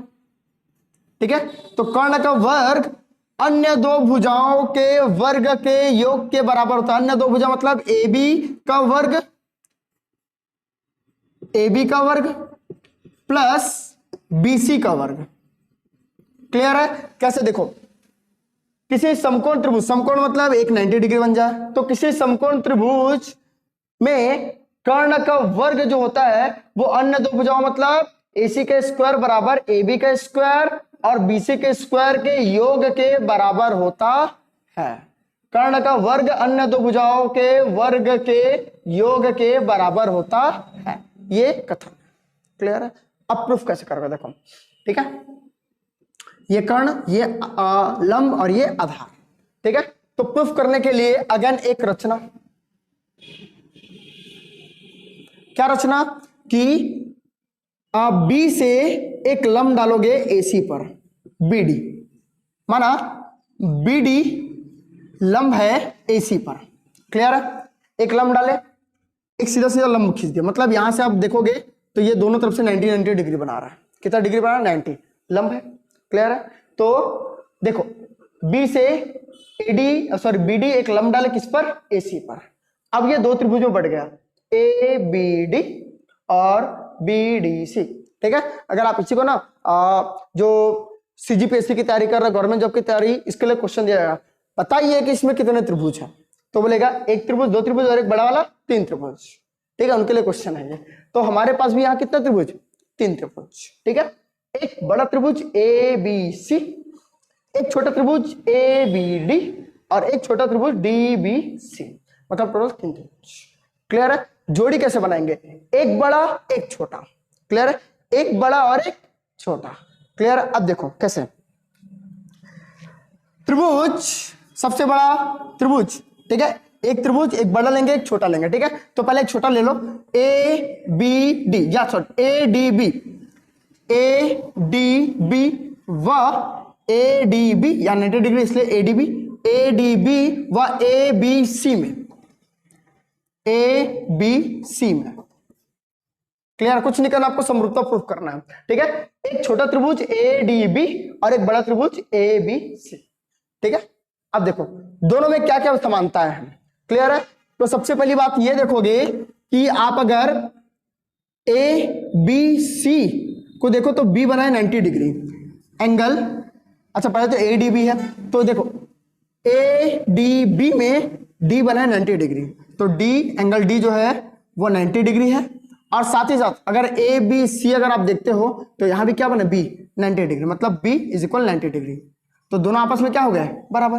ठीक है। तो कर्ण का वर्ग अन्य दो भुजाओं के वर्ग के योग के बराबर होता है। अन्य दो भुजा मतलब AB का वर्ग ए बी का वर्ग प्लस बी सी का वर्ग। क्लियर है? कैसे? देखो, किसी समकोण त्रिभुज, समकोण मतलब एक 90 डिग्री बन जाए, तो किसी समकोण त्रिभुज में कर्ण का वर्ग जो होता है वो अन्य दो भुजाओं मतलब AC के स्क्वायर बराबर AB का स्क्वायर और BC के स्क्वायर के योग के बराबर होता है। कर्ण का वर्ग अन्य दो भुजाओं के वर्ग के योग के बराबर होता है, ये कथन। क्लियर है? अब प्रूफ कैसे करोगे देखो, ठीक है? ये कर्ण, ये लंब और ये आधार, ठीक है? तो प्रूफ करने के लिए अगेन एक रचना, क्या रचना कि बी से एक लंब डालोगे AC पर, BD, माना BD लंब है AC पर। क्लियर है? एक लंब डाले, एक सीधा सीधा लंब खींच दिया, मतलब यहां से आप देखोगे तो ये दोनों तरफ से 90 डिग्री बना रहा है। कितना डिग्री बना रहा है? 90, लंब है। क्लियर है? तो देखो, B से BD एक लंब डाले किस पर? AC पर। अब ये दो त्रिभुज में बढ़ गया, ABD और BDC, ठीक है? अगर आप इसी को ना जो CGPSC की तैयारी कर रहे हैं, गवर्नमेंट जॉब की तैयारी, इसके लिए क्वेश्चन दिया जाएगा, बताइए कि इसमें कितने त्रिभुज हैं, तो बोलेगा एक त्रिभुज, दो त्रिभुज और एक बड़ा वाला 3 त्रिभुज, ठीक है? उनके लिए क्वेश्चन है ये। तो हमारे पास भी यहाँ कितना त्रिभुज? 3 त्रिभुज, ठीक है? एक बड़ा त्रिभुज ABC, एक छोटा त्रिभुज ABD और एक छोटा त्रिभुज DBC, मतलब टोटल 3 त्रिभुज। क्लियर है? जोड़ी कैसे बनाएंगे? एक बड़ा एक छोटा। क्लियर है? एक बड़ा और एक छोटा। क्लियर है? अब देखो कैसे, त्रिभुज, सबसे बड़ा त्रिभुज, ठीक है? एक त्रिभुज, एक बड़ा लेंगे एक छोटा लेंगे, ठीक है? तो पहले एक छोटा ले लो, ABD या ADB, ADB व ADB या 90 डिग्री इसलिए ADB व ABC में, ABC में। क्लियर? कुछ नहीं करना, आपको समरूपता प्रूफ करना है, ठीक है? एक छोटा त्रिभुज ADB और एक बड़ा त्रिभुज ABC, ठीक है? अब देखो दोनों में क्या क्या समानता है। क्लियर है? तो सबसे पहली बात ये देखोगे कि आप अगर ABC को देखो तो B बना है 90 डिग्री एंगल। अच्छा, पहले तो ADB है, तो देखो ADB में D बना है 90 डिग्री, तो D, एंगल D जो है वो 90 डिग्री है। और साथ ही साथ अगर ABC अगर आप देखते हो तो यहां भी क्या बना? B 90 डिग्री, मतलब B इज इक्वल 90 डिग्री, तो दोनों आपस में क्या हो गया? बराबर,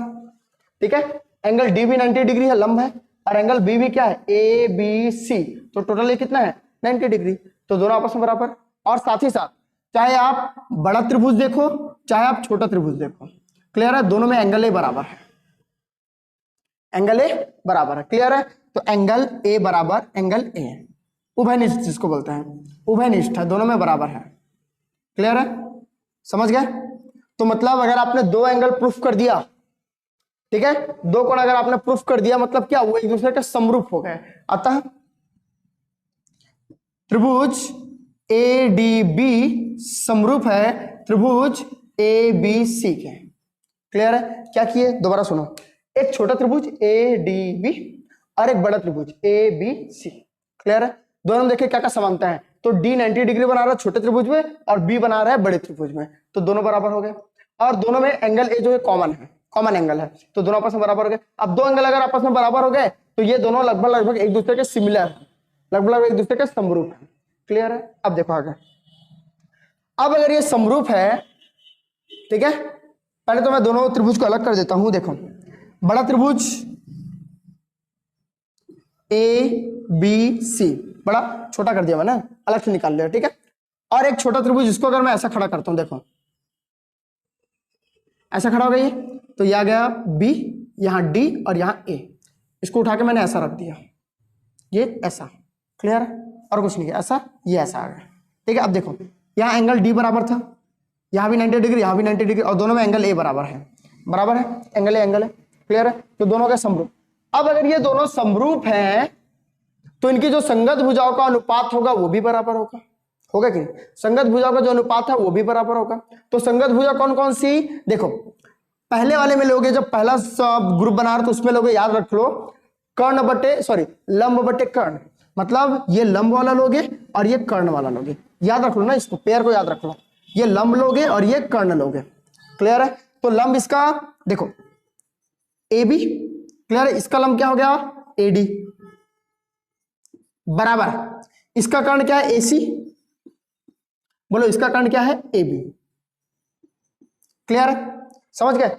ठीक है? एंगल D भी 90 डिग्री है, लंब है, और एंगल B भी क्या है? ABC, तो टोटल ये कितना है? 90 डिग्री, तो दोनों आपस में बराबर। और साथ ही साथ चाहे आप बड़ा त्रिभुज देखो चाहे आप छोटा त्रिभुज देखो, क्लियर है? दोनों में एंगल A बराबर है, एंगल A बराबर है। क्लियर है? तो एंगल A बराबर एंगल A, उभयनिष्ठ जिसको बोलते हैं, उभयनिष्ठ है, दोनों में बराबर है। क्लियर है? समझ गए? तो मतलब अगर आपने दो एंगल प्रूफ कर दिया, ठीक है, दो कोण अगर आपने प्रूफ कर दिया, मतलब क्या? वो एक दूसरे के समरूप हो गए। अतः त्रिभुज ADB समरूप है त्रिभुज ABC के। क्लियर है? क्या किए? दोबारा सुनो, एक छोटा त्रिभुज ADB और एक बड़ा त्रिभुज ABC। क्लियर है? दोनों देखे क्या क्या समानता है, तो D 90 डिग्री बना रहा है छोटे त्रिभुज में और B बना रहा है बड़े त्रिभुज में, तो दोनों बराबर हो गए। और दोनों में एंगल A जो है कॉमन है, कॉमन एंगल है, तो दोनों आपस में बराबर हो गए। अब दो एंगल अगर आपस में बराबर हो गए तो ये दोनों लगभग एक दूसरे के सिमिलर है, लगभग एक दूसरे के समरूप है। क्लियर है? अब देखो आगे, अब अगर ये समरूप है, ठीक है, पहले तो मैं दोनों त्रिभुज को अलग कर देता हूं। देखो, बड़ा त्रिभुज ABC, बड़ा छोटा कर दिया मैंने, अलग से निकाल लिया, ठीक है? और एक छोटा त्रिभुज जिसको अगर मैं ऐसा खड़ा करता हूं, देखो ऐसा खड़ा हो गया, तो यह आ गया B, यहां D और यहां A, इसको उठा के मैंने ऐसा रख दिया, ये ऐसा। क्लियर है? और कुछ नहीं किया, ऐसा, ये ऐसा आ गया, ठीक है? अब देखो यहां एंगल D बराबर था, यहां भी 90 डिग्री, यहां भी 90 डिग्री, और दोनों में एंगल A बराबर है, बराबर है, एंगल है। क्लियर है? तो दोनों का समरूप। अब अगर ये दोनों समरूप हैं तो इनकी जो संगत भुजाओं का अनुपात होगा वो भी बराबर होगा, होगा कि नहीं? संगत भुजाओं का जो अनुपात है वो भी बराबर होगा। तो संगत भुजा कौन कौन सी? देखो, पहले वाले में लोगे, जब पहला ग्रुप बना रहे तो उसमें लोगे, याद रख लो, कर्ण बटे लंब बटे कर्ण, मतलब ये लंब वाला लोगे और ये कर्ण वाला लोगे, याद रख लो ना, इसको पेयर को याद रख लो, ये लंब लोगे और ये कर्ण लोगे। क्लियर है? तो लंब इसका देखो ए बी, क्लियर है, इसका लंब क्या हो गया ए डी, बराबर इसका कर्ण क्या है ए सी, बोलो इसका कर्ण क्या है ए बी। क्लियर है? समझ गए?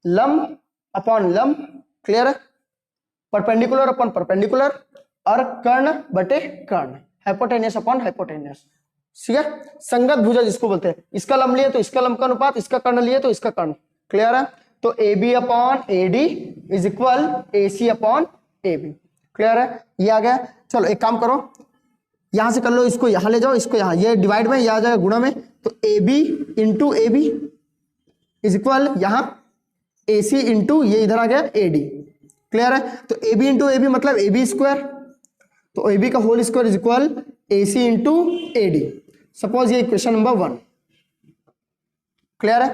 लंब अपॉन लंब, क्लियर है, परपेंडिकुलर अपॉन परपेंडिकुलर, और कर्ण बटे कर्ण, हाइपोटेनियस अपॉन हाइपोटेनियस। ठीक है? संगत भुजा जिसको बोलते हैं, इसका लंब लिए तो इसका लंब का अनुपात, इसका कर्ण लिए तो इसका कर्ण। क्लियर है? तो A B upon A D is equal A C upon A B. Clear है? ये आ गया। चलो एक काम करो, यहां से कर लो, इसको यहां ले जाओ, इसको यहां, ये डिवाइड में, यह आ जाएगा गुणा में, तो A B into A B is equal यहां ए सी इंटू ये इधर आ गया ए डी। क्लियर है? तो A B into A B मतलब ए बी स्क्वायर, तो ए बी का whole square is equal A C into A D. Suppose ये इक्वेशन नंबर 1। क्लियर है?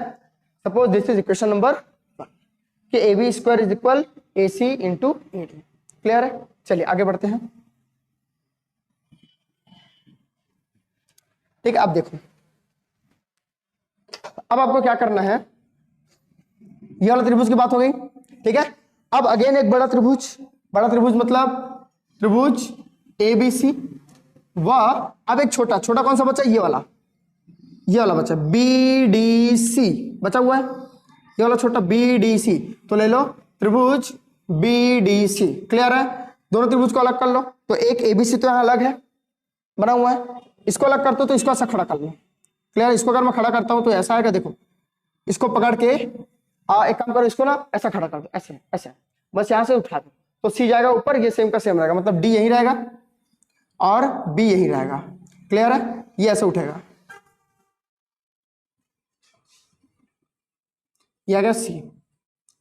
Suppose this is equation number 1 कि A B square is equal A C into A D. Clear है? चलिए आगे बढ़ते हैं। ठीक है, अब देखो, अब आपको क्या करना है, ये वाला त्रिभुज की बात हो गई। ठीक है, अब अगेन एक बड़ा त्रिभुज, बड़ा त्रिभुज मतलब त्रिभुज ए बी सी, व अब एक छोटा, छोटा कौन सा बचा, ये वाला बचा बी डी सी बचा हुआ है, ये वाला छोटा बी डी सी, तो ले लो त्रिभुज बी डी सी। क्लियर है? दोनों त्रिभुज को अलग कर लो, तो एक ए बी सी तो यहां अलग है बना हुआ है, इसको अलग करते हो तो इसको ऐसा खड़ा कर लो। क्लियर? इसको अगर मैं खड़ा करता हूं तो ऐसा आएगा, देखो इसको पकड़ के एक काम करो, इसको ना ऐसा खड़ा कर दो, ऐसे ऐसे, बस यहां से उठा दो तो सी जाएगा ऊपर, ये सेम का सेम रहेगा, मतलब डी यही रहेगा और बी यही रहेगा। क्लियर है? ये ऐसे उठेगा, ये आ गया सी।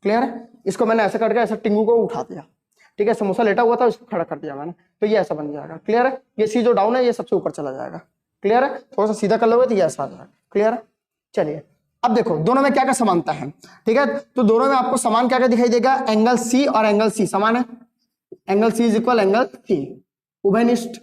क्लियर है? इसको मैंने ऐसे करके ऐसा टिंगू को उठा दिया। ठीक है, समोसा लेटा हुआ था, इसको खड़ा कर दिया मैंने, तो ये ऐसा बन जाएगा। क्लियर है? ये सी जो डाउन है ये सबसे ऊपर चला जाएगा। क्लियर है? थोड़ा सा सीधा कर लोगे तो ये ऐसा आ जाएगा। क्लियर है? चलिए अब देखो दोनों में क्या क्या समानता है। ठीक है, तो दोनों में आपको समान क्या क्या दिखाई देगा, एंगल सी और एंगल सी समान है, angle C is equal angle C, उभयनिष्ठ,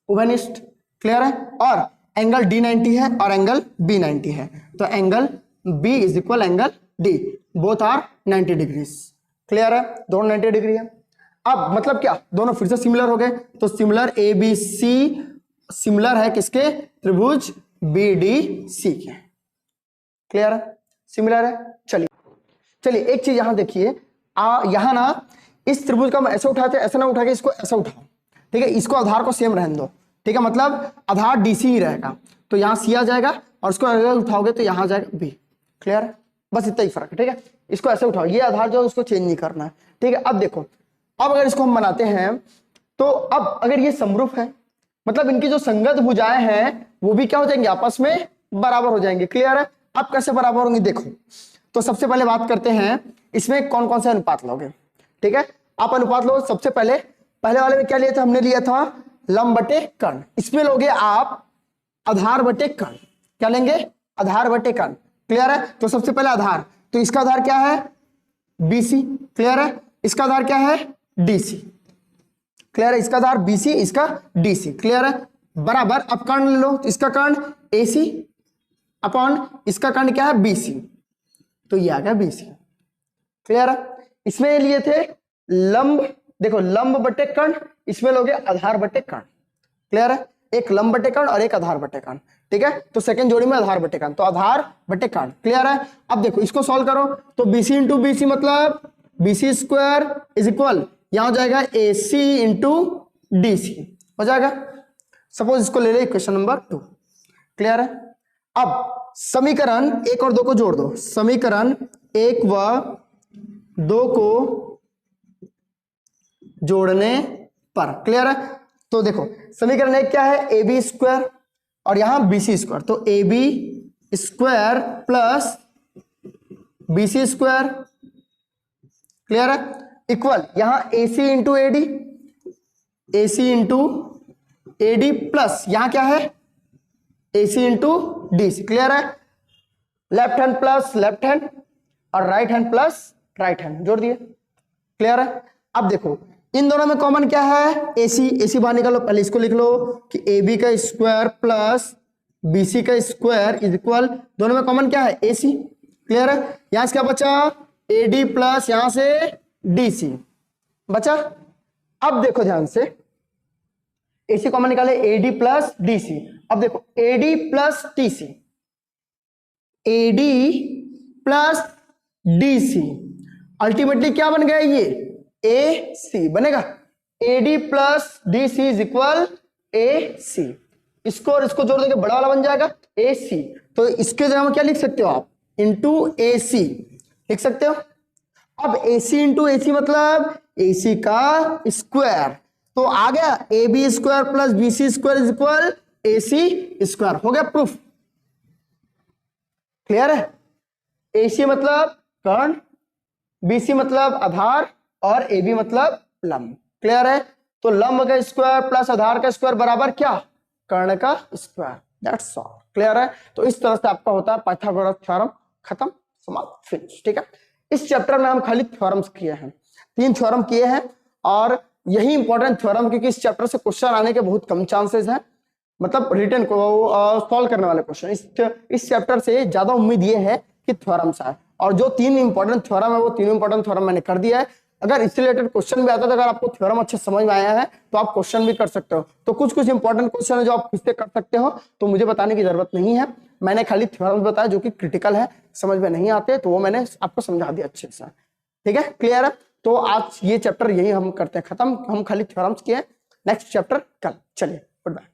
उभयनिष्ठ। क्लियर है? और एंगल डी 90 है और एंगल बी 90 है, तो angle B is equal angle D, both are 90 degrees. Clear है? दोनों 90 डिग्री है। अब मतलब क्या, दोनों फिर से सिमिलर हो गए, तो similar A B C similar है किसके, त्रिभुज बी डी सी के। क्लियर है? सिमिलर है। चलिए चलिए एक चीज यहां देखिए, यहां ना इस त्रिभुज का हम ऐसे उठाते हैं, ऐसा ना उठा के इसको ऐसा उठाओ। ठीक है, इसको आधार को सेम रहने दो। ठीक है, मतलब आधार डीसी ही रहेगा, तो यहां सी आ जाएगा और इसको अगर उठाओगे तो यहां आ जाएगा बी। क्लियर है? बस इतना ही फर्क है। ठीक है, इसको ऐसे उठाओ, ये आधार जो है उसको चेंज नहीं करना है। ठीक है, अब देखो, अब अगर इसको हम बनाते हैं तो अब अगर ये समरूप है, मतलब इनकी जो संगत भुजाएं हैं वो भी क्या हो जाएंगे, आपस में बराबर हो जाएंगे। क्लियर है? अब कैसे बराबर होंगे देखो, तो सबसे पहले बात करते हैं इसमें कौन कौन से अनुपात लोगे। ठीक है, आप अनुपात लो। सबसे पहले पहले वाले में क्या लिया था, हमने लिया था लंब बटे कर्ण, इसमें लोगे आप आधार बटे कर्ण। क्या लेंगे, आधार बटे कर्ण। क्लियर है? तो सबसे पहले आधार, तो इसका आधार क्या है बीसी। क्लियर है? इसका आधार क्या है डीसी। क्लियर है? इसका आधार बीसी, इसका डीसी। क्लियर है? बराबर अब कर्ण ले लो, तो इसका कर्ण एसी अपॉन इसका कर्ण क्या है बीसी, तो ये आ गया बीसी। क्लियर है? इसमें लिए थे लंब, देखो लंब बटे कर्ण, इसमें लोगे आधार बटे कर्ण। क्लियर है? एक लंब बटे कर्ण और एक आधार बटे कर्ण। ठीक है, तो सेकंड जोड़ी में आधार बटे कर्ण, तो आधार बटे कर्ण। क्लियर है? अब देखो इसको सॉल्व करो, तो बीसी इंटू बीसी मतलब बीसी स्क्वायर इज इक्वल, यहां हो जाएगा एसी इंटू डीसी हो जाएगा। सपोज इसको ले ले इक्वेशन नंबर 2। क्लियर है? अब समीकरण 1 और 2 को जोड़ दो, समीकरण 1 व 2 को जोड़ने पर। क्लियर है? तो देखो समीकरण 1 क्या है, ए बी स्क्वायर और यहां बीसी स्क्वायर, तो A B square plus BC square. Clear है? इक्वल यहां AC into AD, AC into AD plus यहां क्या है एसी इंटू डीसी। क्लियर है? Left hand plus left hand और right hand plus right hand जोड़ दिए। क्लियर है? अब देखो इन दोनों में कॉमन क्या है, AC, AC बाहर निकालो, पहले इसको लिख लो कि AB का स्क्वायर प्लस BC का स्क्वायर इज इक्वल, दोनों में कॉमन क्या है AC, क्लियर है। यहां से क्या बचा, AD प्लस यहां से DC बचा। अब देखो ध्यान से, AC कॉमन निकाले, AD प्लस DC। अब देखो AD plus DC, AD plus DC ultimately क्या बन गया, ये AC बनेगा। AD plus DC is equal AC, इसको और इसको जोड़ देंगे बड़ा वाला बन जाएगा AC, तो इसके जगह में क्या लिख सकते हो आप, इंटू AC लिख सकते हो। अब AC इंटू AC मतलब AC का स्क्वायर, तो आ गया AB square plus BC square is equal AC square, हो गया प्रूफ, क्लियर है। AC मतलब कर्ण, BC मतलब आधार और AB मतलब लंब, क्लियर है। तो लंब का स्क्वायर प्लस आधार का स्क्वायर बराबर क्या, कर्ण का स्क्वायर, दैट्स ऑल, क्लियर है। तो इस तरह से आपका होता है पाइथागोरस थ्योरम, खत्म, समाप्त, फिनिश, ठीक है। इस चैप्टर में हम खाली थ्योरम्स किए हैं, 3 थ्योरम किए हैं और यही इंपॉर्टेंट थ्योरम, क्योंकि इस चैप्टर से क्वेश्चन आने के बहुत कम चांसेस हैं, मतलब रिटन को सॉल्व करने वाले क्वेश्चन इस चैप्टर से ज्यादा उम्मीद ये है कि थ्योरम्स आए, और जो 3 इंपॉर्टेंट थ्योरम है वो 3 इंपॉर्टेंट थ्योरम मैंने कर दिया है। अगर इससे रिलेटेड क्वेश्चन भी आता है, तो अगर आपको थ्योरम अच्छे समझ में आया है तो आप क्वेश्चन भी कर सकते हो। तो कुछ कुछ इंपॉर्टेंट क्वेश्चन है जो आप खुद से कर सकते हो, तो मुझे बताने की जरूरत नहीं है, मैंने खाली थ्योरम बताया जो कि क्रिटिकल है, समझ में नहीं आते तो वो मैंने आपको समझा दिया अच्छे से, ठीक है, क्लियर है। तो आज ये चैप्टर यही हम करते हैं खत्म, हम खाली थ्योरम्स किए, नेक्स्ट चैप्टर कल, चलिए गुड बाय।